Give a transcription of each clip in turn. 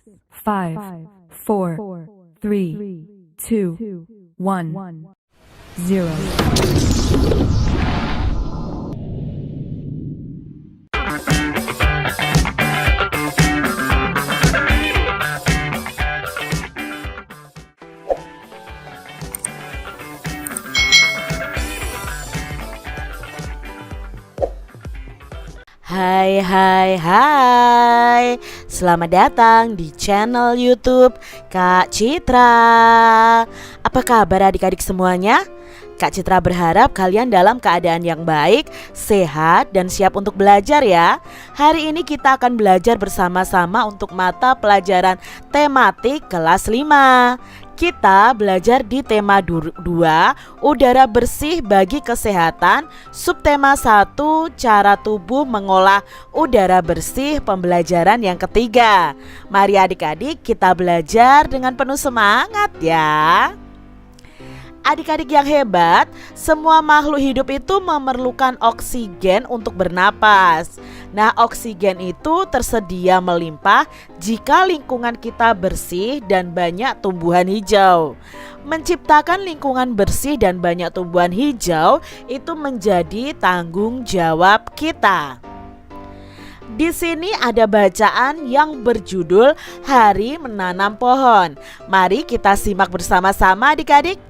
5, 4, 3, 2, 1, 0. Hai, selamat datang di channel YouTube Kak Citra. Apa kabar adik-adik semuanya? Kak Citra berharap kalian dalam keadaan yang baik, sehat, dan siap untuk belajar ya. Hari ini kita akan belajar bersama-sama untuk mata pelajaran tematik kelas 5. Kita belajar di tema 2, udara bersih bagi kesehatan, subtema 1, cara tubuh mengolah udara bersih, pembelajaran yang ketiga. Mari adik-adik kita belajar dengan penuh semangat ya. Adik-adik yang hebat, semua makhluk hidup itu memerlukan oksigen untuk bernapas. Nah, oksigen itu tersedia melimpah jika lingkungan kita bersih dan banyak tumbuhan hijau. Menciptakan lingkungan bersih dan banyak tumbuhan hijau itu menjadi tanggung jawab kita. Di sini ada bacaan yang berjudul Hari Menanam Pohon. Mari kita simak bersama-sama adik-adik.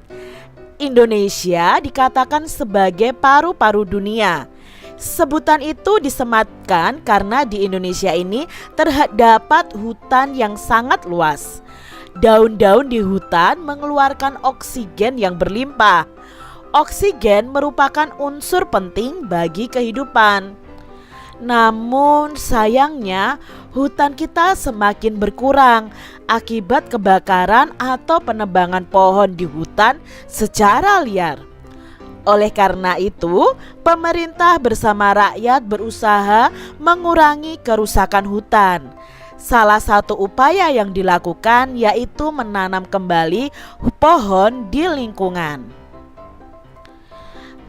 Indonesia dikatakan sebagai paru-paru dunia. Sebutan itu disematkan karena di Indonesia ini terdapat hutan yang sangat luas. Daun-daun di hutan mengeluarkan oksigen yang berlimpah. Oksigen merupakan unsur penting bagi kehidupan. Namun sayangnya hutan kita semakin berkurang akibat kebakaran atau penebangan pohon di hutan secara liar. Oleh karena itu, pemerintah bersama rakyat berusaha mengurangi kerusakan hutan. Salah satu upaya yang dilakukan yaitu menanam kembali pohon di lingkungan.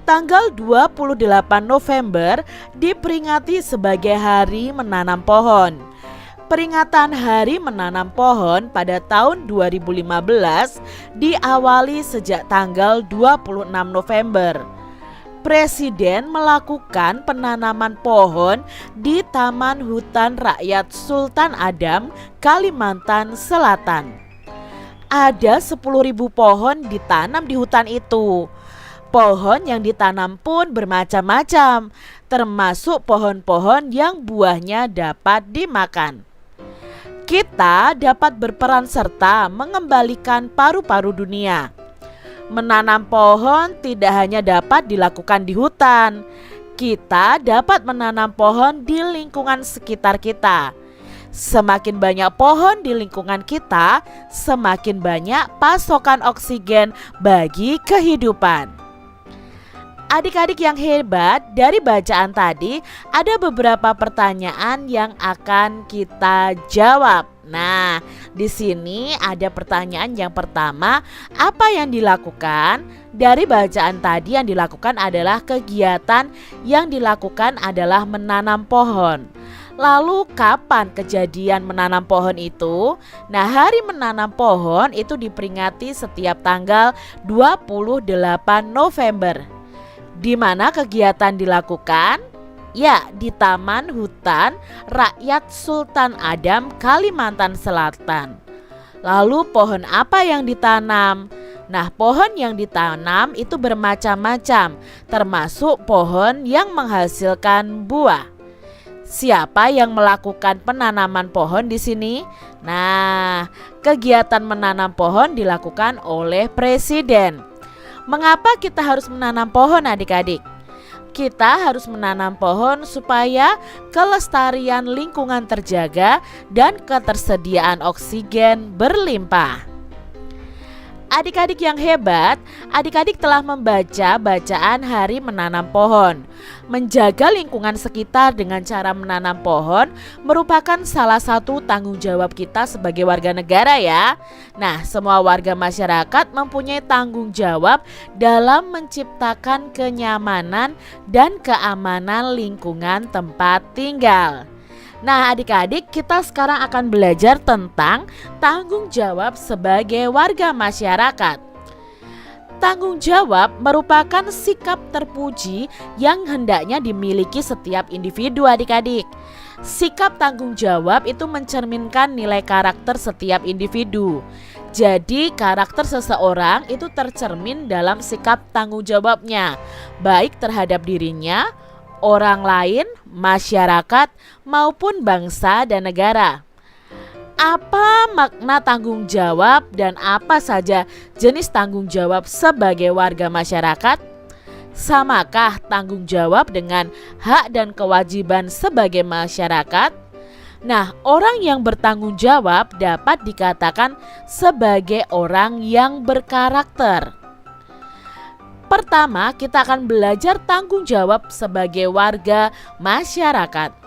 Tanggal 28 November diperingati sebagai Hari Menanam Pohon. Peringatan Hari Menanam Pohon pada tahun 2015 diawali sejak tanggal 26 November. Presiden melakukan penanaman pohon di Taman Hutan Rakyat Sultan Adam, Kalimantan Selatan. Ada 10.000 pohon ditanam di hutan itu. Pohon yang ditanam pun bermacam-macam, termasuk pohon-pohon yang buahnya dapat dimakan. Kita dapat berperan serta mengembalikan paru-paru dunia. Menanam pohon tidak hanya dapat dilakukan di hutan. Kita dapat menanam pohon di lingkungan sekitar kita. Semakin banyak pohon di lingkungan kita, semakin banyak pasokan oksigen bagi kehidupan. Adik-adik yang hebat, dari bacaan tadi ada beberapa pertanyaan yang akan kita jawab. Nah, di sini ada pertanyaan yang pertama, apa yang dilakukan? Dari bacaan tadi yang dilakukan adalah kegiatan yang dilakukan adalah menanam pohon. Lalu kapan kejadian menanam pohon itu? Nah, Hari Menanam Pohon itu diperingati setiap tanggal 28 November. Di mana kegiatan dilakukan? Ya, di Taman Hutan Rakyat Sultan Adam, Kalimantan Selatan. Lalu pohon apa yang ditanam? Nah, pohon yang ditanam itu bermacam-macam, termasuk pohon yang menghasilkan buah. Siapa yang melakukan penanaman pohon di sini? Nah, kegiatan menanam pohon dilakukan oleh Presiden. Mengapa kita harus menanam pohon adik-adik? Kita harus menanam pohon supaya kelestarian lingkungan terjaga dan ketersediaan oksigen berlimpah. Adik-adik yang hebat, adik-adik telah membaca bacaan Hari Menanam Pohon. Menjaga lingkungan sekitar dengan cara menanam pohon merupakan salah satu tanggung jawab kita sebagai warga negara ya. Nah, semua warga masyarakat mempunyai tanggung jawab dalam menciptakan kenyamanan dan keamanan lingkungan tempat tinggal. Nah, adik-adik, kita sekarang akan belajar tentang tanggung jawab sebagai warga masyarakat. Tanggung jawab merupakan sikap terpuji yang hendaknya dimiliki setiap individu, adik-adik. Sikap tanggung jawab itu mencerminkan nilai karakter setiap individu. Jadi karakter seseorang itu tercermin dalam sikap tanggung jawabnya, baik terhadap dirinya, orang lain, masyarakat, maupun bangsa dan negara. Apa makna tanggung jawab dan apa saja jenis tanggung jawab sebagai warga masyarakat? Samakah tanggung jawab dengan hak dan kewajiban sebagai masyarakat? Nah, orang yang bertanggung jawab dapat dikatakan sebagai orang yang berkarakter. Pertama, kita akan belajar tanggung jawab sebagai warga masyarakat.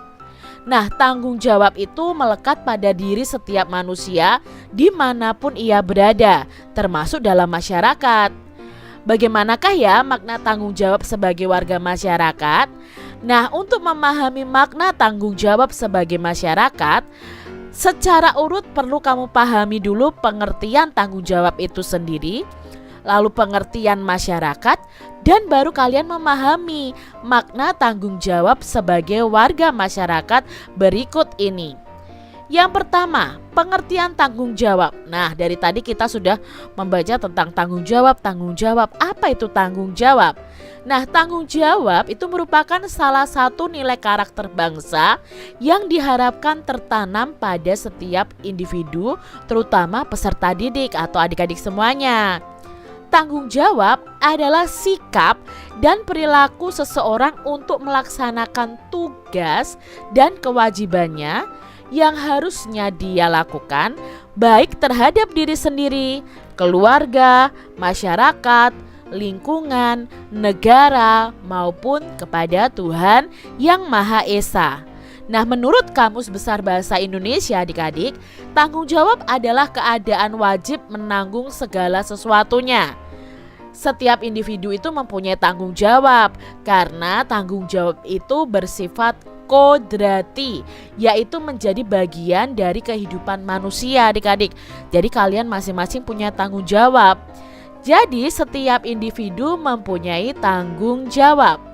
Nah, tanggung jawab itu melekat pada diri setiap manusia dimanapun ia berada, termasuk dalam masyarakat. Bagaimanakah ya makna tanggung jawab sebagai warga masyarakat? Nah, untuk memahami makna tanggung jawab sebagai masyarakat, secara urut perlu kamu pahami dulu pengertian tanggung jawab itu sendiri, lalu pengertian masyarakat, dan baru kalian memahami makna tanggung jawab sebagai warga masyarakat berikut ini. Yang pertama, pengertian tanggung jawab. Nah, dari tadi kita sudah membaca tentang tanggung jawab. Apa itu tanggung jawab? Nah, tanggung jawab itu merupakan salah satu nilai karakter bangsa yang diharapkan tertanam pada setiap individu, terutama peserta didik atau adik-adik semuanya. Tanggung jawab adalah sikap dan perilaku seseorang untuk melaksanakan tugas dan kewajibannya yang harusnya dia lakukan, baik terhadap diri sendiri, keluarga, masyarakat, lingkungan, negara, maupun kepada Tuhan yang Maha Esa. Nah, menurut Kamus Besar Bahasa Indonesia, adik-adik, tanggung jawab adalah keadaan wajib menanggung segala sesuatunya. Setiap individu itu mempunyai tanggung jawab karena tanggung jawab itu bersifat kodrati, yaitu menjadi bagian dari kehidupan manusia, adik-adik. Jadi kalian masing-masing punya tanggung jawab. Jadi setiap individu mempunyai tanggung jawab.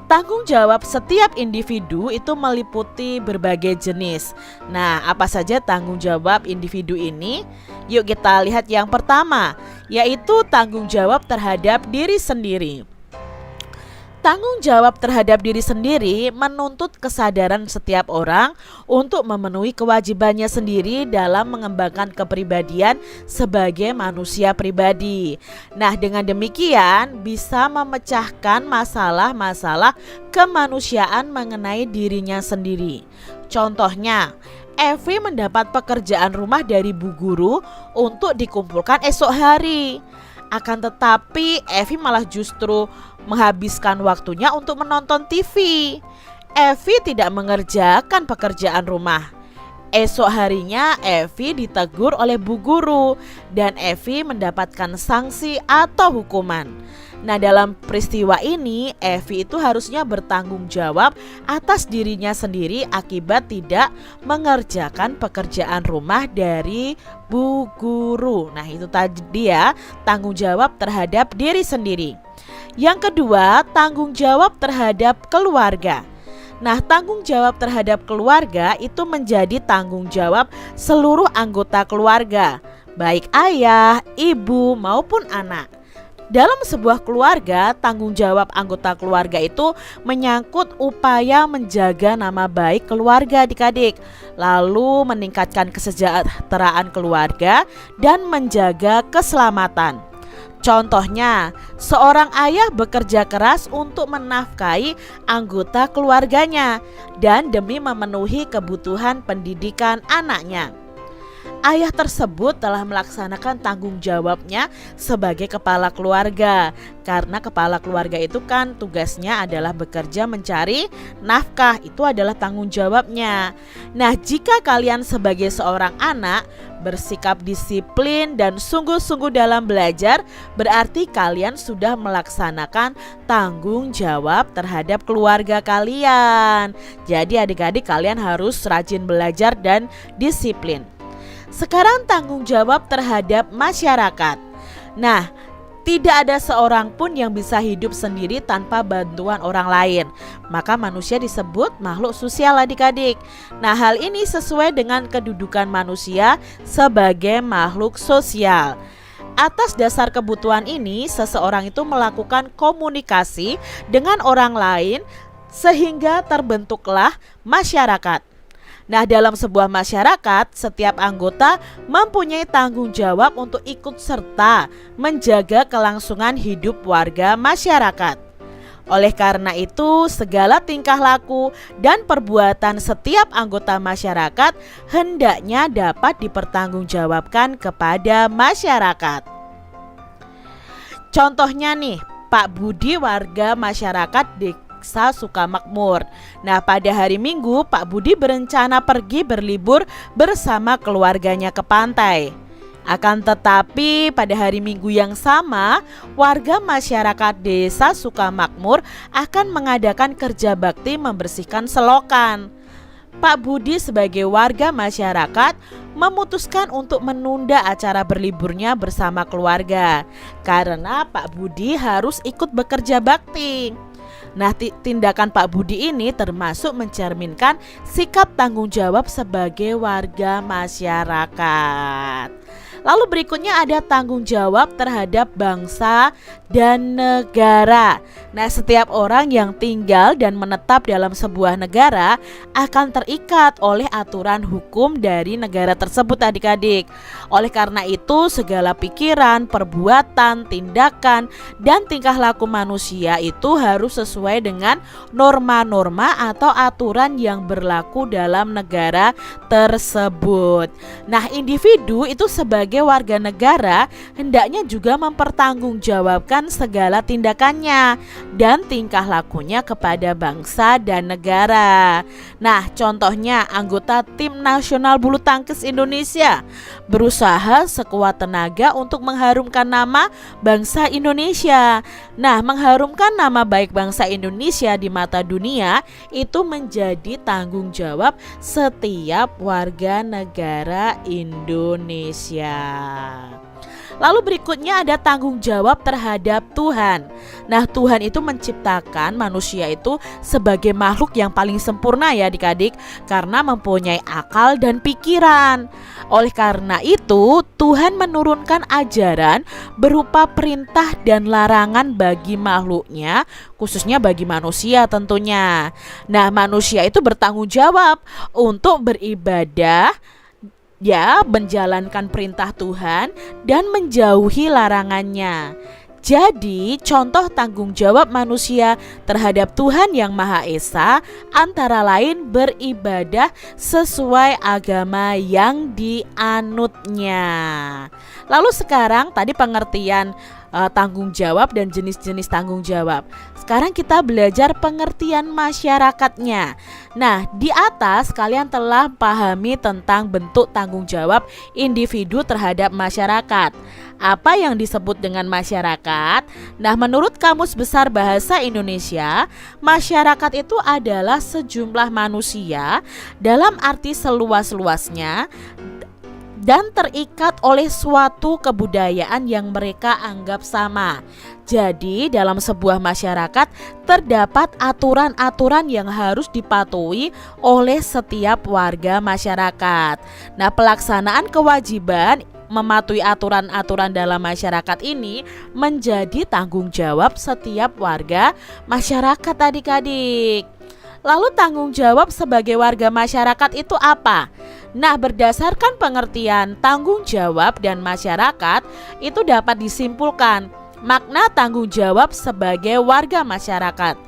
Tanggung jawab setiap individu itu meliputi berbagai jenis. Nah, apa saja tanggung jawab individu ini? Yuk kita lihat yang pertama, yaitu tanggung jawab terhadap diri sendiri. Tanggung jawab terhadap diri sendiri menuntut kesadaran setiap orang untuk memenuhi kewajibannya sendiri dalam mengembangkan kepribadian sebagai manusia pribadi. Nah, dengan demikian bisa memecahkan masalah-masalah kemanusiaan mengenai dirinya sendiri. Contohnya, Evi mendapat pekerjaan rumah dari Bu Guru untuk dikumpulkan esok hari. Akan tetapi Evi malah justru menghabiskan waktunya untuk menonton TV. Evi tidak mengerjakan pekerjaan rumah. Esok harinya Evi ditegur oleh Bu Guru dan Evi mendapatkan sanksi atau hukuman. Nah, dalam peristiwa ini Evi itu harusnya bertanggung jawab atas dirinya sendiri akibat tidak mengerjakan pekerjaan rumah dari Bu Guru. Nah, itu tadi ya, tanggung jawab terhadap diri sendiri. Yang kedua, tanggung jawab terhadap keluarga. Nah, tanggung jawab terhadap keluarga itu menjadi tanggung jawab seluruh anggota keluarga, baik ayah, ibu maupun anak. Dalam sebuah keluarga, tanggung jawab anggota keluarga itu menyangkut upaya menjaga nama baik keluarga adik-adik, lalu meningkatkan kesejahteraan keluarga dan menjaga keselamatan. Contohnya, seorang ayah bekerja keras untuk menafkahi anggota keluarganya dan demi memenuhi kebutuhan pendidikan anaknya. ayah tersebut telah melaksanakan tanggung jawabnya sebagai kepala keluarga. Karena kepala keluarga itu kan tugasnya adalah bekerja mencari nafkah, itu adalah tanggung jawabnya. Nah, jika kalian sebagai seorang anak bersikap disiplin dan sungguh-sungguh dalam belajar, berarti kalian sudah melaksanakan tanggung jawab terhadap keluarga kalian. Jadi adik-adik, kalian harus rajin belajar dan disiplin. Sekarang tanggung jawab terhadap masyarakat. Nah, tidak ada seorang pun yang bisa hidup sendiri tanpa bantuan orang lain. Maka manusia disebut makhluk sosial adik-adik. Nah, hal ini sesuai dengan kedudukan manusia sebagai makhluk sosial. Atas dasar kebutuhan ini, seseorang itu melakukan komunikasi dengan orang lain sehingga terbentuklah masyarakat. Nah, dalam sebuah masyarakat, setiap anggota mempunyai tanggung jawab untuk ikut serta menjaga kelangsungan hidup warga masyarakat. Oleh karena itu, segala tingkah laku dan perbuatan setiap anggota masyarakat hendaknya dapat dipertanggungjawabkan kepada masyarakat. Contohnya nih, Pak Budi warga masyarakat Desa Sukamakmur. Nah, pada hari Minggu Pak Budi berencana pergi berlibur bersama keluarganya ke pantai. Akan tetapi pada hari Minggu yang sama, warga masyarakat Desa Sukamakmur akan mengadakan kerja bakti membersihkan selokan. Pak Budi sebagai warga masyarakat memutuskan untuk menunda acara berliburnya bersama keluarga karena Pak Budi harus ikut bekerja bakti. Nah, tindakan Pak Budi ini termasuk mencerminkan sikap tanggung jawab sebagai warga masyarakat. Lalu berikutnya ada tanggung jawab terhadap bangsa dan negara. Nah, setiap orang yang tinggal dan menetap dalam sebuah negara akan terikat oleh aturan hukum dari negara tersebut adik-adik. Oleh karena itu, segala pikiran, perbuatan, tindakan, dan tingkah laku manusia itu harus sesuai dengan norma-norma atau aturan yang berlaku dalam negara tersebut. Nah, individu itu sebagai warga negara hendaknya juga mempertanggungjawabkan segala tindakannya dan tingkah lakunya kepada bangsa dan negara. Nah, contohnya anggota tim nasional bulu tangkis Indonesia berusaha sekuat tenaga untuk mengharumkan nama bangsa Indonesia. Nah, mengharumkan nama baik bangsa Indonesia di mata dunia itu menjadi tanggung jawab setiap warga negara Indonesia. Lalu berikutnya ada tanggung jawab terhadap Tuhan. Nah, Tuhan itu menciptakan manusia itu sebagai makhluk yang paling sempurna ya adik-adik, karena mempunyai akal dan pikiran. Oleh karena itu, Tuhan menurunkan ajaran berupa perintah dan larangan bagi makhluknya, khususnya bagi manusia tentunya. Nah, manusia itu bertanggung jawab untuk beribadah, ya, menjalankan perintah Tuhan dan menjauhi larangannya. Jadi, contoh tanggung jawab manusia terhadap Tuhan Yang Maha Esa antara lain beribadah sesuai agama yang dianutnya. Lalu sekarang tadi pengertian tanggung jawab dan jenis-jenis tanggung jawab. Sekarang kita belajar pengertian masyarakatnya. Nah, di atas kalian telah pahami tentang bentuk tanggung jawab individu terhadap masyarakat. Apa yang disebut dengan masyarakat? Nah, menurut Kamus Besar Bahasa Indonesia, masyarakat itu adalah sejumlah manusia dalam arti seluas-luasnya dan terikat oleh suatu kebudayaan yang mereka anggap sama. Jadi dalam sebuah masyarakat terdapat aturan-aturan yang harus dipatuhi oleh setiap warga masyarakat. Nah, pelaksanaan kewajiban mematuhi aturan-aturan dalam masyarakat ini menjadi tanggung jawab setiap warga masyarakat adik-adik. Lalu tanggung jawab sebagai warga masyarakat itu apa? Nah, berdasarkan pengertian tanggung jawab dan masyarakat itu dapat disimpulkan makna tanggung jawab sebagai warga masyarakat.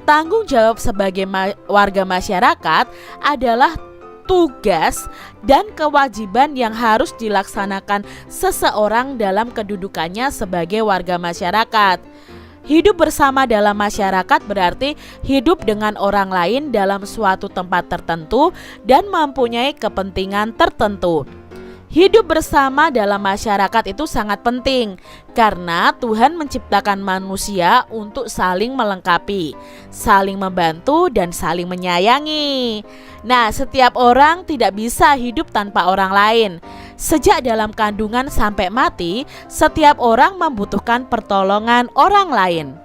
Tanggung jawab sebagai warga masyarakat adalah tugas dan kewajiban yang harus dilaksanakan seseorang dalam kedudukannya sebagai warga masyarakat. Hidup bersama dalam masyarakat berarti hidup dengan orang lain dalam suatu tempat tertentu dan mempunyai kepentingan tertentu. Hidup bersama dalam masyarakat itu sangat penting karena Tuhan menciptakan manusia untuk saling melengkapi, saling membantu, dan saling menyayangi. Nah, setiap orang tidak bisa hidup tanpa orang lain. Sejak dalam kandungan sampai mati, setiap orang membutuhkan pertolongan orang lain.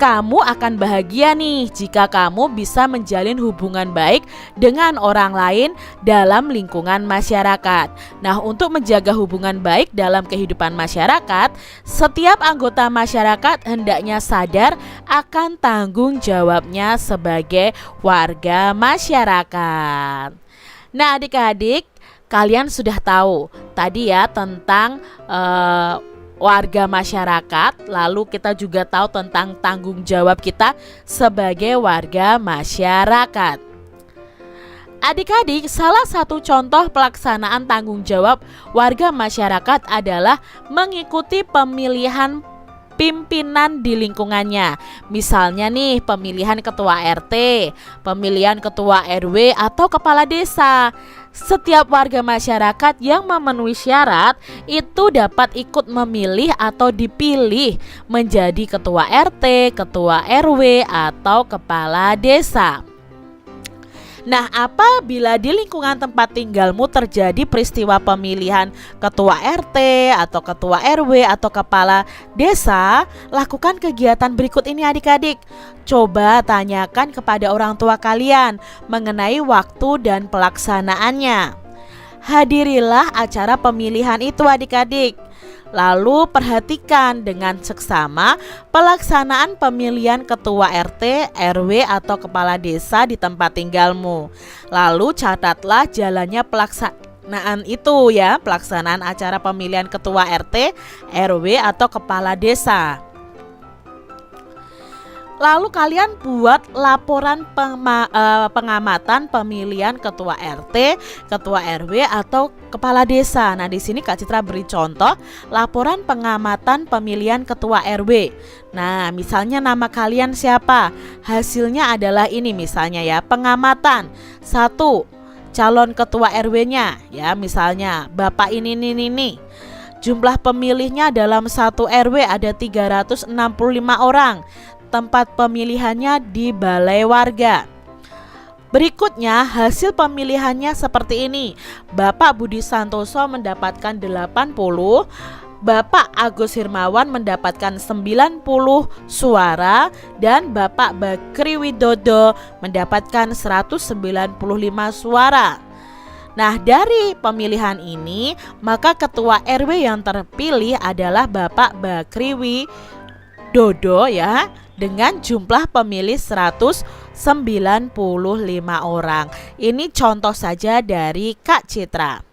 Kamu akan bahagia nih jika kamu bisa menjalin hubungan baik dengan orang lain dalam lingkungan masyarakat. Nah, untuk menjaga hubungan baik dalam kehidupan masyarakat, setiap anggota masyarakat hendaknya sadar akan tanggung jawabnya sebagai warga masyarakat. Nah, adik-adik, kalian sudah tahu tadi ya tentang warga masyarakat, lalu kita juga tahu tentang tanggung jawab kita sebagai warga masyarakat. Adik-adik, salah satu contoh pelaksanaan tanggung jawab warga masyarakat adalah mengikuti pemilihan pimpinan di lingkungannya. Misalnya nih, pemilihan ketua RT, pemilihan ketua RW atau kepala desa. Setiap warga masyarakat yang memenuhi syarat itu dapat ikut memilih atau dipilih menjadi ketua RT, ketua RW atau kepala desa. Nah, apabila di lingkungan tempat tinggalmu terjadi peristiwa pemilihan ketua RT atau ketua RW atau kepala desa, lakukan kegiatan berikut ini adik-adik. Coba tanyakan kepada orang tua kalian mengenai waktu dan pelaksanaannya. Hadirilah acara pemilihan itu adik-adik. Lalu perhatikan dengan seksama pelaksanaan pemilihan ketua RT, RW atau kepala desa di tempat tinggalmu. Lalu catatlah jalannya pelaksanaan itu ya, pelaksanaan acara pemilihan ketua RT, RW atau kepala desa. Lalu kalian buat laporan pengamatan pemilihan ketua RT, ketua RW atau kepala desa. Nah, di sini Kak Citra beri contoh laporan pengamatan pemilihan ketua RW. Nah, misalnya nama kalian siapa? Hasilnya adalah ini misalnya ya, pengamatan 1. Calon ketua RW-nya ya, misalnya Bapak ini. Jumlah pemilihnya dalam satu RW ada 365 orang. Tempat pemilihannya di balai warga. Berikutnya hasil pemilihannya seperti ini. Bapak Budi Santoso mendapatkan 80, Bapak Agus Hirmawan mendapatkan 90 suara, dan Bapak Bakri Widodo mendapatkan 195 suara. Nah, dari pemilihan ini maka ketua RW yang terpilih adalah Bapak Bakri Widodo ya, dengan jumlah pemilih 195 orang. Ini contoh saja dari Kak Citra.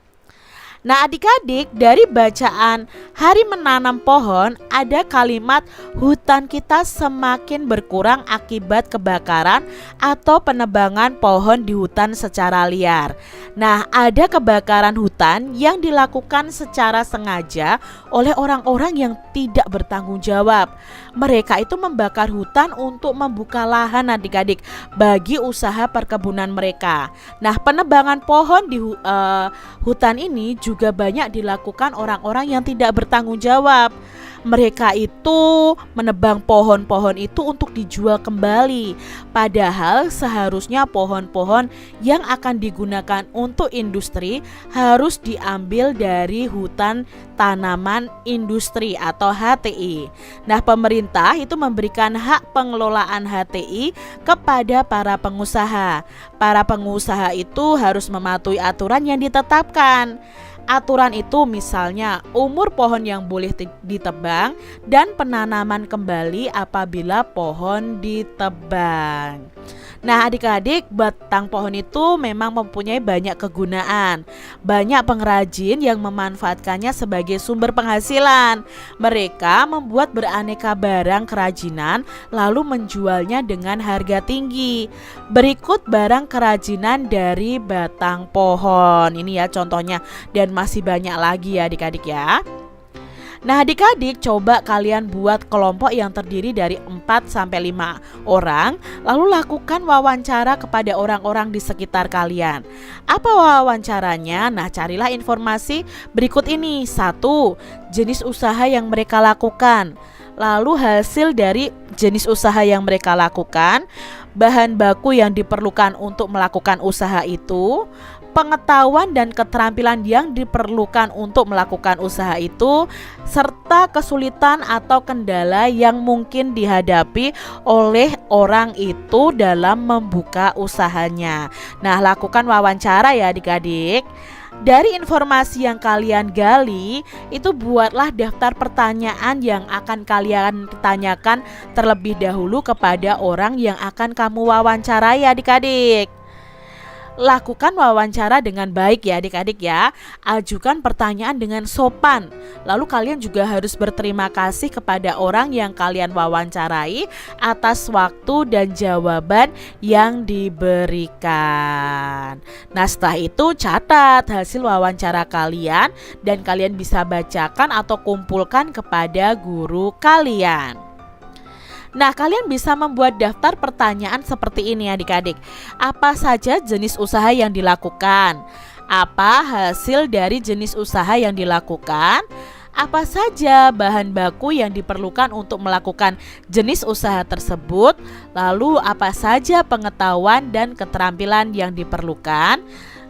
Nah, adik-adik, dari bacaan Hari Menanam Pohon ada kalimat hutan kita semakin berkurang akibat kebakaran atau penebangan pohon di hutan secara liar. Nah, ada kebakaran hutan yang dilakukan secara sengaja oleh orang-orang yang tidak bertanggung jawab. Mereka itu membakar hutan untuk membuka lahan adik-adik bagi usaha perkebunan mereka. Nah, penebangan pohon di hutan ini juga banyak dilakukan orang-orang yang tidak bertanggung jawab. Mereka itu menebang pohon-pohon itu untuk dijual kembali. Padahal seharusnya pohon-pohon yang akan digunakan untuk industri harus diambil dari hutan tanaman industri atau HTI. Nah, pemerintah itu memberikan hak pengelolaan HTI kepada para pengusaha. Para pengusaha itu harus mematuhi aturan yang ditetapkan. Aturan itu misalnya umur pohon yang boleh ditebang dan penanaman kembali apabila pohon ditebang. Nah, adik-adik, batang pohon itu memang mempunyai banyak kegunaan. Banyak pengrajin yang memanfaatkannya sebagai sumber penghasilan. Mereka membuat beraneka barang kerajinan lalu menjualnya dengan harga tinggi. Berikut barang kerajinan dari batang pohon. Ini ya contohnya, dan masih banyak lagi ya adik-adik ya. Nah adik-adik, coba kalian buat kelompok yang terdiri dari 4-5 orang, lalu lakukan wawancara kepada orang-orang di sekitar kalian. Apa wawancaranya? Nah carilah informasi berikut ini. 1. Jenis usaha yang mereka lakukan. Lalu hasil dari jenis usaha yang mereka lakukan, bahan baku yang diperlukan untuk melakukan usaha itu, pengetahuan dan keterampilan yang diperlukan untuk melakukan usaha itu, serta kesulitan atau kendala yang mungkin dihadapi oleh orang itu dalam membuka usahanya. Nah, lakukan wawancara ya adik-adik. Dari informasi yang kalian gali, itu buatlah daftar pertanyaan yang akan kalian tanyakan terlebih dahulu kepada orang yang akan kamu wawancarai adik-adik. Lakukan wawancara dengan baik ya adik-adik ya. Ajukan pertanyaan dengan sopan. Lalu kalian juga harus berterima kasih kepada orang yang kalian wawancarai atas waktu dan jawaban yang diberikan. Nah setelah itu catat hasil wawancara kalian dan kalian bisa bacakan atau kumpulkan kepada guru kalian. Nah, kalian bisa membuat daftar pertanyaan seperti ini adik-adik. Apa saja jenis usaha yang dilakukan? Apa hasil dari jenis usaha yang dilakukan? Apa saja bahan baku yang diperlukan untuk melakukan jenis usaha tersebut? Lalu apa saja pengetahuan dan keterampilan yang diperlukan?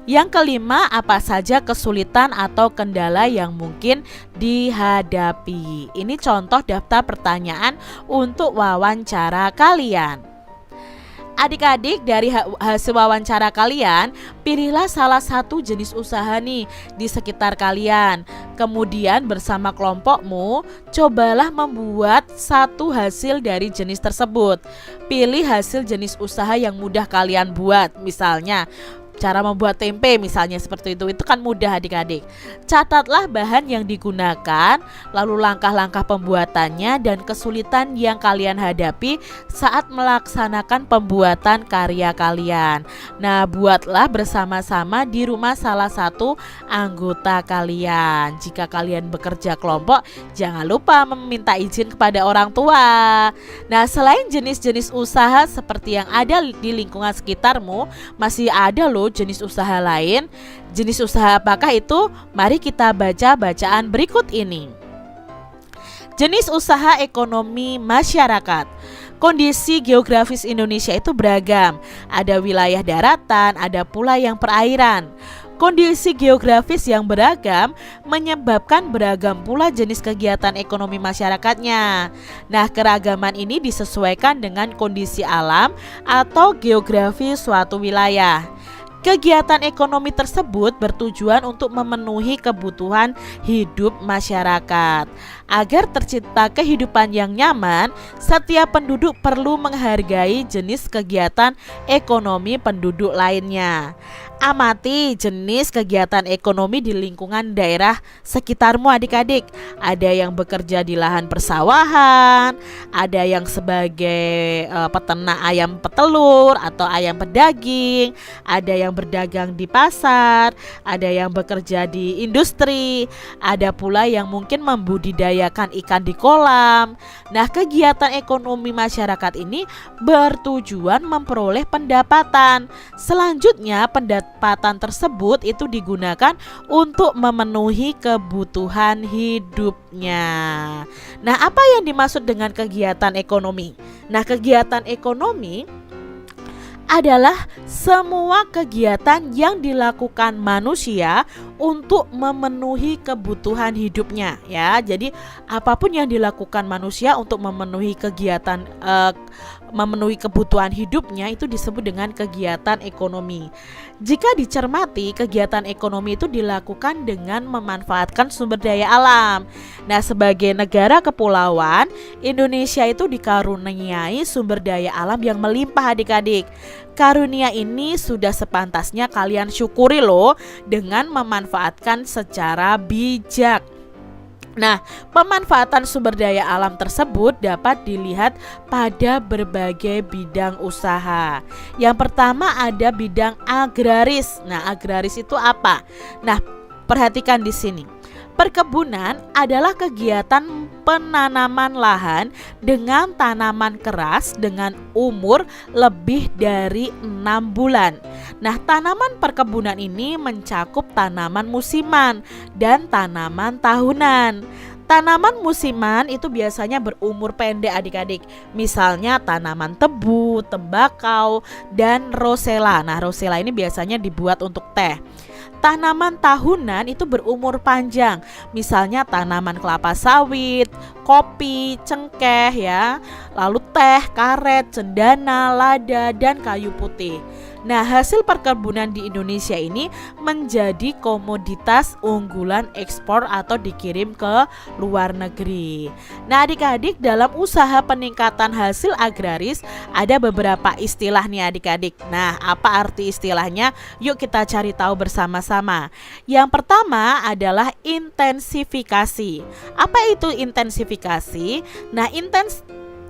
Yang kelima, apa saja kesulitan atau kendala yang mungkin dihadapi? Ini contoh daftar pertanyaan untuk wawancara kalian. Adik-adik, dari hasil wawancara kalian, pilihlah salah satu jenis usaha nih di sekitar kalian. Kemudian bersama kelompokmu, cobalah membuat satu hasil dari jenis tersebut. Pilih hasil jenis usaha yang mudah kalian buat. Misalnya cara membuat tempe misalnya seperti itu kan mudah adik-adik. Catatlah bahan yang digunakan, lalu langkah-langkah pembuatannya dan kesulitan yang kalian hadapi saat melaksanakan pembuatan karya kalian. Nah, buatlah bersama-sama di rumah salah satu anggota kalian. Jika kalian bekerja kelompok, jangan lupa meminta izin kepada orang tua. Nah, selain jenis-jenis usaha seperti yang ada di lingkungan sekitarmu, masih ada loh jenis usaha lain. Jenis usaha apakah itu? Mari kita baca bacaan berikut ini. Jenis usaha ekonomi masyarakat. Kondisi geografis Indonesia itu beragam. Ada wilayah daratan, ada pula yang perairan. Kondisi geografis yang beragam menyebabkan beragam pula jenis kegiatan ekonomi masyarakatnya. Nah, keragaman ini disesuaikan dengan kondisi alam atau geografi suatu wilayah. Kegiatan ekonomi tersebut bertujuan untuk memenuhi kebutuhan hidup masyarakat. Agar tercipta kehidupan yang nyaman, setiap penduduk perlu menghargai jenis kegiatan ekonomi penduduk lainnya. Amati jenis kegiatan ekonomi di lingkungan daerah sekitarmu adik-adik. Ada yang bekerja di lahan persawahan, ada yang sebagai peternak ayam petelur atau ayam pedaging, ada yang berdagang di pasar, ada yang bekerja di industri, ada pula yang mungkin membudidayakan ikan di kolam. Nah, kegiatan ekonomi masyarakat ini bertujuan memperoleh pendapatan. Selanjutnya, pendapatan tersebut itu digunakan untuk memenuhi kebutuhan hidupnya. Nah, apa yang dimaksud dengan kegiatan ekonomi? Nah, kegiatan ekonomi adalah semua kegiatan yang dilakukan manusia untuk memenuhi kebutuhan hidupnya ya. Jadi apapun yang dilakukan manusia untuk memenuhi kegiatan memenuhi kebutuhan hidupnya itu disebut dengan kegiatan ekonomi. Jika dicermati, kegiatan ekonomi itu dilakukan dengan memanfaatkan sumber daya alam. Nah, sebagai negara kepulauan, Indonesia itu dikaruniai sumber daya alam yang melimpah adik-adik. Karunia ini sudah sepantasnya kalian syukuri loh dengan memanfaatkan secara bijak. Nah, pemanfaatan sumber daya alam tersebut dapat dilihat pada berbagai bidang usaha. Yang pertama ada bidang agraris. Nah, agraris itu apa? Nah, perhatikan di sini. Perkebunan adalah kegiatan penanaman lahan dengan tanaman keras dengan umur lebih dari 6 bulan. Nah, tanaman perkebunan ini mencakup tanaman musiman dan tanaman tahunan. Tanaman musiman itu biasanya berumur pendek adik-adik. Misalnya tanaman tebu, tembakau, dan rosella. Nah, rosella ini biasanya dibuat untuk teh. Tanaman tahunan itu berumur panjang, misalnya tanaman kelapa sawit, kopi, cengkeh ya, lalu teh, karet, cendana, lada, dan kayu putih. Nah, hasil perkebunan di Indonesia ini menjadi komoditas unggulan ekspor atau dikirim ke luar negeri. Nah, adik-adik, dalam usaha peningkatan hasil agraris ada beberapa istilah nih adik-adik. Nah, apa arti istilahnya? Yuk kita cari tahu bersama-sama. Yang pertama adalah intensifikasi. Apa itu intensifikasi? Nah,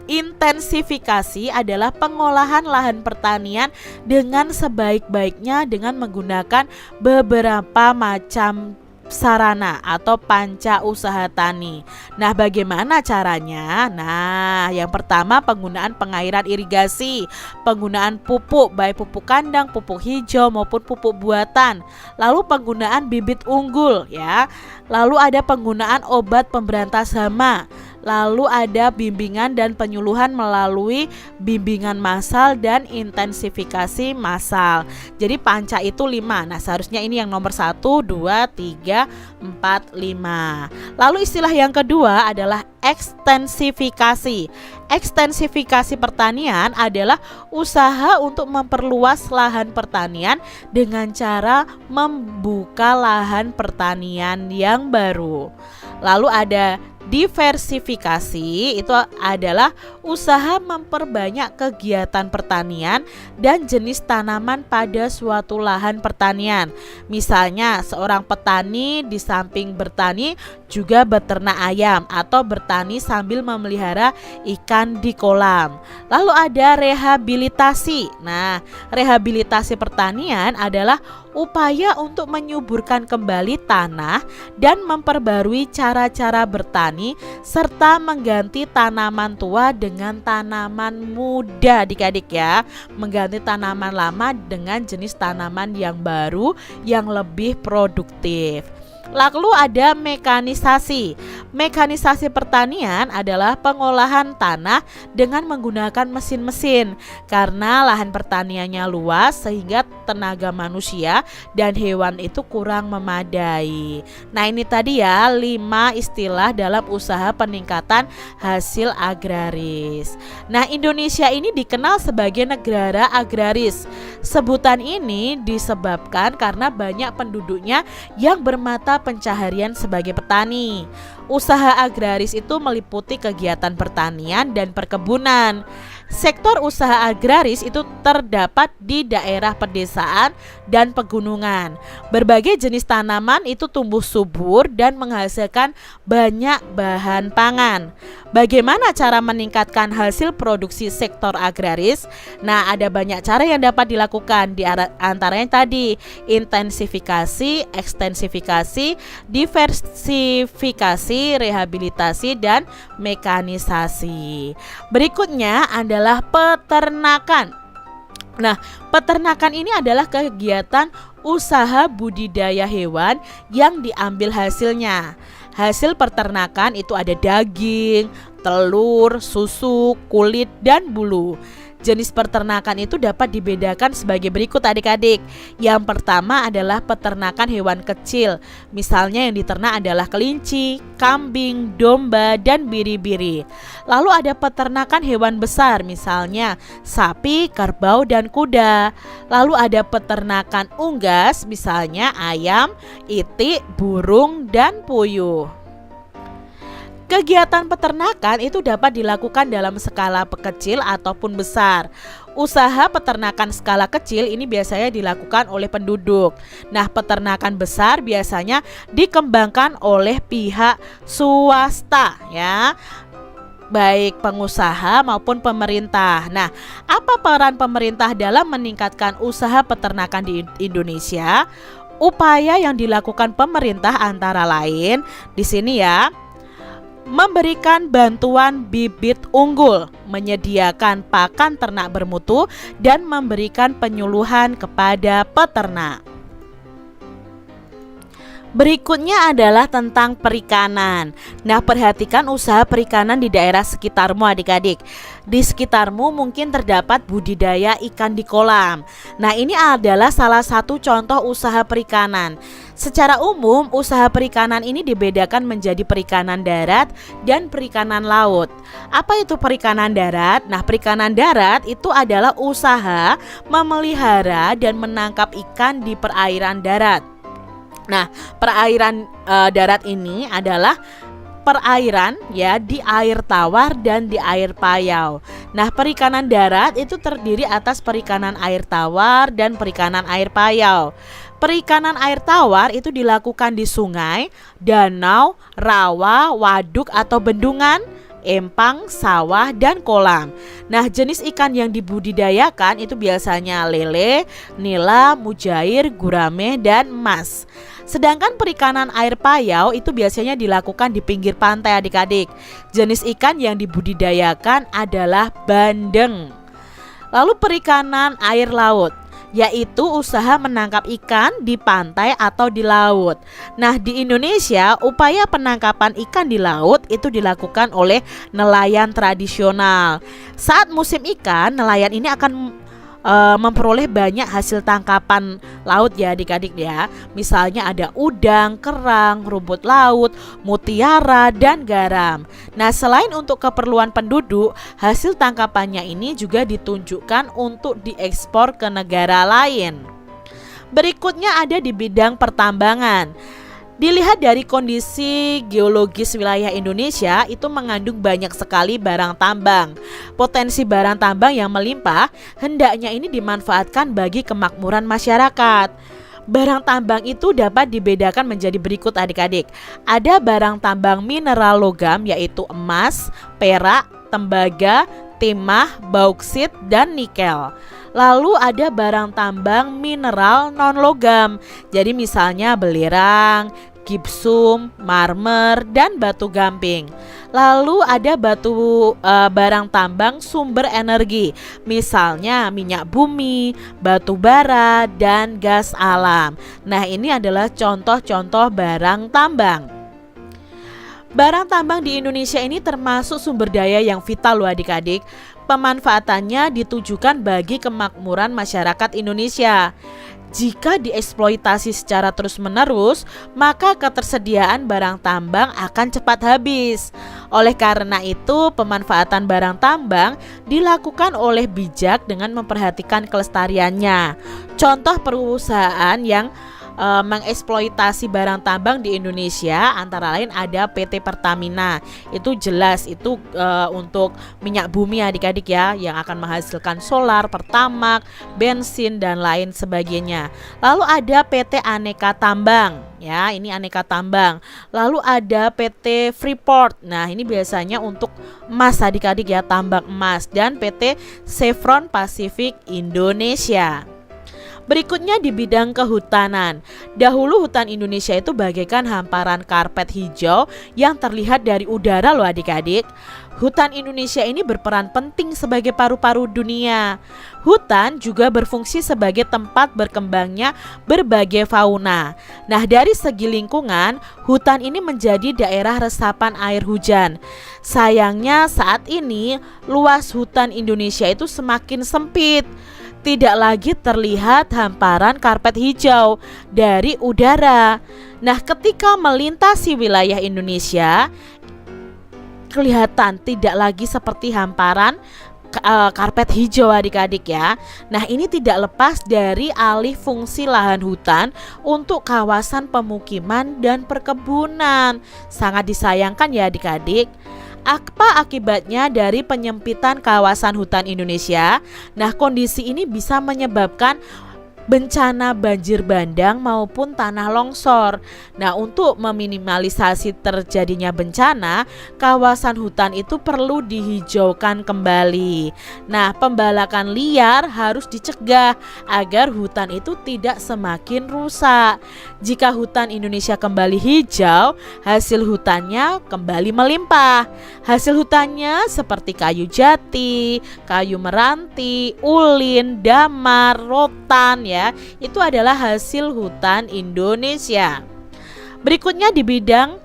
intensifikasi adalah pengolahan lahan pertanian dengan sebaik-baiknya dengan menggunakan beberapa macam sarana atau panca usaha tani. Nah, bagaimana caranya? Nah, yang pertama penggunaan pengairan irigasi, penggunaan pupuk baik pupuk kandang, pupuk hijau maupun pupuk buatan. Lalu penggunaan bibit unggul ya. Lalu ada penggunaan obat pemberantas hama. Lalu ada bimbingan dan penyuluhan melalui bimbingan massal dan intensifikasi massal. Jadi panca itu 5. Nah, seharusnya ini yang nomor 1, 2, 3, 4, 5. Lalu istilah yang kedua adalah ekstensifikasi. Ekstensifikasi pertanian adalah usaha untuk memperluas lahan pertanian dengan cara membuka lahan pertanian yang baru. Lalu ada diversifikasi, itu adalah usaha memperbanyak kegiatan pertanian dan jenis tanaman pada suatu lahan pertanian. Misalnya seorang petani di samping bertani juga beternak ayam atau bertani sambil memelihara ikan di kolam. Lalu ada rehabilitasi. Nah, rehabilitasi pertanian adalah upaya untuk menyuburkan kembali tanah dan memperbarui cara-cara bertani serta mengganti tanaman tua dengan tanaman muda adik-adik ya. Mengganti tanaman lama dengan jenis tanaman yang baru yang lebih produktif. Lalu ada mekanisasi. Mekanisasi pertanian adalah pengolahan tanah dengan menggunakan mesin-mesin karena lahan pertaniannya luas sehingga tenaga manusia dan hewan itu kurang memadai. Nah, ini tadi ya 5 istilah dalam usaha peningkatan hasil agraris. Nah, Indonesia ini dikenal sebagai negara agraris. Sebutan ini disebabkan karena banyak penduduknya yang bermata pencaharian sebagai petani. Usaha agraris itu meliputi kegiatan pertanian dan perkebunan. Sektor usaha agraris itu terdapat di daerah pedesaan dan pegunungan. Berbagai jenis tanaman itu tumbuh subur dan menghasilkan banyak bahan pangan. Bagaimana cara meningkatkan hasil produksi sektor agraris? Nah, ada banyak cara yang dapat dilakukan, di antaranya tadi intensifikasi, ekstensifikasi, diversifikasi, rehabilitasi, dan mekanisasi. Berikutnya adalah peternakan. Nah, peternakan ini adalah kegiatan usaha budidaya hewan yang diambil hasilnya. Hasil peternakan itu ada daging, telur, susu, kulit, dan bulu. Jenis peternakan itu dapat dibedakan sebagai berikut adik-adik. Yang pertama adalah peternakan hewan kecil. Misalnya yang diternak adalah kelinci, kambing, domba, dan biri-biri. Lalu ada peternakan hewan besar, misalnya sapi, kerbau, dan kuda. Lalu ada peternakan unggas, misalnya ayam, itik, burung, dan puyuh. Kegiatan peternakan itu dapat dilakukan dalam skala kecil ataupun besar. Usaha peternakan skala kecil ini biasanya dilakukan oleh penduduk. Nah, peternakan besar biasanya dikembangkan oleh pihak swasta ya, baik pengusaha maupun pemerintah. Nah, apa peran pemerintah dalam meningkatkan usaha peternakan di Indonesia? Upaya yang dilakukan pemerintah antara lain di sini ya, memberikan bantuan bibit unggul, menyediakan pakan ternak bermutu, dan memberikan penyuluhan kepada peternak. Berikutnya adalah tentang perikanan. Nah, perhatikan usaha perikanan di daerah sekitarmu adik-adik. Di sekitarmu mungkin terdapat budidaya ikan di kolam. Nah, ini adalah salah satu contoh usaha perikanan. Secara umum, usaha perikanan ini dibedakan menjadi perikanan darat dan perikanan laut. Apa itu perikanan darat? Nah, perikanan darat itu adalah usaha memelihara dan menangkap ikan di perairan darat. Nah, perairan darat ini adalah perairan ya di air tawar dan di air payau. Nah, perikanan darat itu terdiri atas perikanan air tawar dan perikanan air payau. Perikanan air tawar itu dilakukan di sungai, danau, rawa, waduk atau bendungan, empang, sawah, dan kolam. Nah, jenis ikan yang dibudidayakan itu biasanya lele, nila, mujair, gurame, dan emas. Sedangkan perikanan air payau itu biasanya dilakukan di pinggir pantai adik-adik. Jenis ikan yang dibudidayakan adalah bandeng. Lalu perikanan air laut, yaitu usaha menangkap ikan di pantai atau di laut. Nah, di Indonesia upaya penangkapan ikan di laut itu dilakukan oleh nelayan tradisional. Saat musim ikan, nelayan ini akan memperoleh banyak hasil tangkapan laut ya adik-adik ya. Misalnya ada udang, kerang, rumput laut, mutiara, dan garam. Nah, selain untuk keperluan penduduk, hasil tangkapannya ini juga ditunjukkan untuk diekspor ke negara lain. Berikutnya ada di bidang pertambangan. Dilihat dari kondisi geologis wilayah Indonesia itu mengandung banyak sekali barang tambang. Potensi barang tambang yang melimpah hendaknya ini dimanfaatkan bagi kemakmuran masyarakat. Barang tambang itu dapat dibedakan menjadi berikut adik-adik. Ada barang tambang mineral logam yaitu emas, perak, tembaga, timah, bauksit, dan nikel. Lalu ada barang tambang mineral non-logam. Jadi misalnya belerang, gipsum, marmer, dan batu gamping. Lalu ada barang tambang sumber energi. Misalnya minyak bumi, batu bara, dan gas alam. Nah, ini adalah contoh-contoh barang tambang. Barang tambang di Indonesia ini termasuk sumber daya yang vital loh adik-adik. Pemanfaatannya ditujukan bagi kemakmuran masyarakat Indonesia. Jika dieksploitasi secara terus-menerus, maka ketersediaan barang tambang akan cepat habis. Oleh karena itu, pemanfaatan barang tambang dilakukan oleh bijak dengan memperhatikan kelestariannya. Contoh perusahaan yang mengeksploitasi barang tambang di Indonesia antara lain ada PT Pertamina. Itu jelas itu untuk minyak bumi adik-adik ya, yang akan menghasilkan solar, pertamak, bensin, dan lain sebagainya. Lalu ada PT Aneka Tambang ya, ini Aneka Tambang. Lalu ada PT Freeport. Nah, ini biasanya untuk emas adik-adik ya, tambang emas, dan PT Chevron Pacific Indonesia. Berikutnya di bidang kehutanan. Dahulu hutan Indonesia itu bagaikan hamparan karpet hijau yang terlihat dari udara loh adik-adik. Hutan Indonesia ini berperan penting sebagai paru-paru dunia. Hutan juga berfungsi sebagai tempat berkembangnya berbagai fauna. Nah, dari segi lingkungan, hutan ini menjadi daerah resapan air hujan. Sayangnya saat ini luas hutan Indonesia itu semakin sempit. Tidak lagi terlihat hamparan karpet hijau dari udara. Nah, ketika melintasi wilayah Indonesia, kelihatan tidak lagi seperti hamparan karpet hijau adik-adik ya. Nah, ini tidak lepas dari alih fungsi lahan hutan untuk kawasan pemukiman dan perkebunan. Sangat disayangkan ya adik-adik. Apa akibatnya dari penyempitan kawasan hutan Indonesia? Nah, kondisi ini bisa menyebabkan bencana banjir bandang maupun tanah longsor. Nah, untuk meminimalisasi terjadinya bencana, kawasan hutan itu perlu dihijaukan kembali. Nah, pembalakan liar harus dicegah agar hutan itu tidak semakin rusak. Jika hutan Indonesia kembali hijau, hasil hutannya kembali melimpah. Hasil hutannya seperti kayu jati, kayu meranti, ulin, damar, rotan ya. Itu adalah hasil hutan Indonesia. Berikutnya di bidang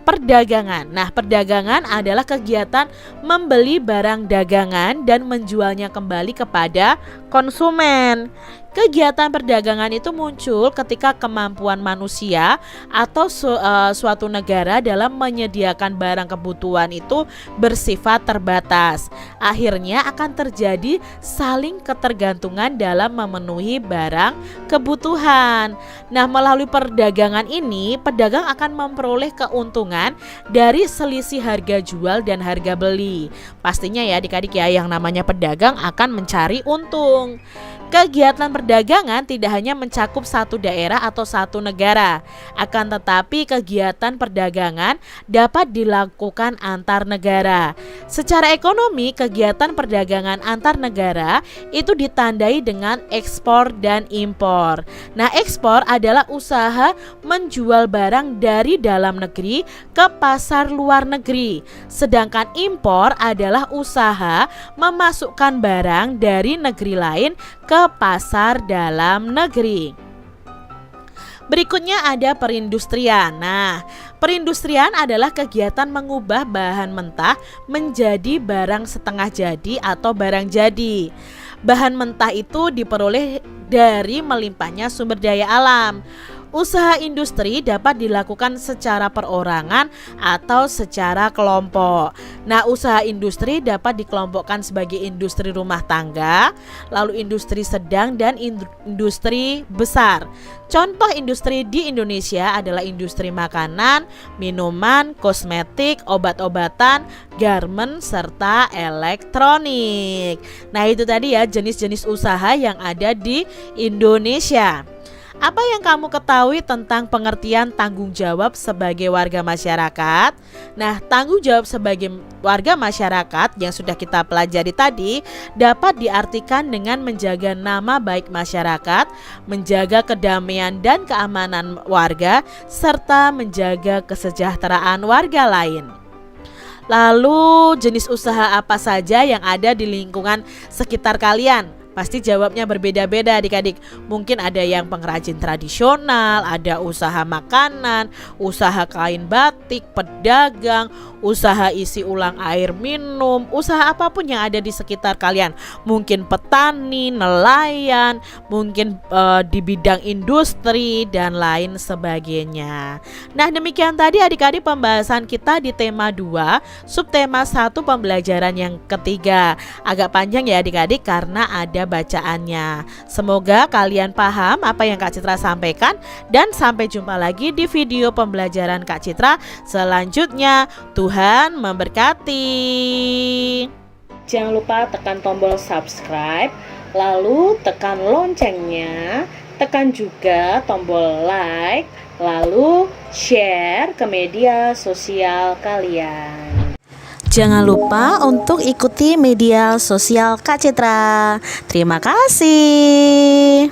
perdagangan. Nah, perdagangan adalah kegiatan membeli barang dagangan dan menjualnya kembali kepada konsumen. Kegiatan perdagangan itu muncul ketika kemampuan manusia atau suatu negara dalam menyediakan barang kebutuhan itu bersifat terbatas. Akhirnya akan terjadi saling ketergantungan dalam memenuhi barang kebutuhan. Nah, melalui perdagangan ini, pedagang akan memperoleh keuntungan dari selisih harga jual dan harga beli. Pastinya ya adik-adik ya, yang namanya pedagang akan mencari untung. Kegiatan perdagangan tidak hanya mencakup satu daerah atau satu negara, akan tetapi kegiatan perdagangan dapat dilakukan antar negara. Secara ekonomi, kegiatan perdagangan antar negara itu ditandai dengan ekspor dan impor. Nah, ekspor adalah usaha menjual barang dari dalam negeri ke pasar luar negeri, sedangkan impor adalah usaha memasukkan barang dari negeri lain ke pasar dalam negeri. Berikutnya ada perindustrian. Nah, perindustrian adalah kegiatan mengubah bahan mentah menjadi barang setengah jadi atau barang jadi. Bahan mentah itu diperoleh dari melimpahnya sumber daya alam. Usaha industri dapat dilakukan secara perorangan atau secara kelompok. Nah, usaha industri dapat dikelompokkan sebagai industri rumah tangga, lalu industri sedang dan industri besar. Contoh industri di Indonesia adalah industri makanan, minuman, kosmetik, obat-obatan, garmen, serta elektronik. Nah, itu tadi ya jenis-jenis usaha yang ada di Indonesia. Apa yang kamu ketahui tentang pengertian tanggung jawab sebagai warga masyarakat? Nah, tanggung jawab sebagai warga masyarakat yang sudah kita pelajari tadi dapat diartikan dengan menjaga nama baik masyarakat, menjaga kedamaian dan keamanan warga, serta menjaga kesejahteraan warga lain. Lalu, jenis usaha apa saja yang ada di lingkungan sekitar kalian? Pasti jawabnya berbeda-beda adik-adik. Mungkin ada yang pengrajin tradisional, ada usaha makanan, usaha kain batik, pedagang, usaha isi ulang air minum, usaha apapun yang ada di sekitar kalian. Mungkin petani, nelayan, mungkin di bidang industri dan lain sebagainya. Nah, demikian tadi adik-adik pembahasan kita di tema 2, subtema 1 pembelajaran yang ketiga. Agak panjang ya adik-adik karena ada bacaannya. Semoga kalian paham apa yang Kak Citra sampaikan dan sampai jumpa lagi di video pembelajaran Kak Citra selanjutnya. Tuhan memberkati. Jangan lupa tekan tombol subscribe, lalu tekan loncengnya, tekan juga tombol like, lalu share ke media sosial kalian. Jangan lupa untuk ikuti media sosial Kak Citra. Terima kasih.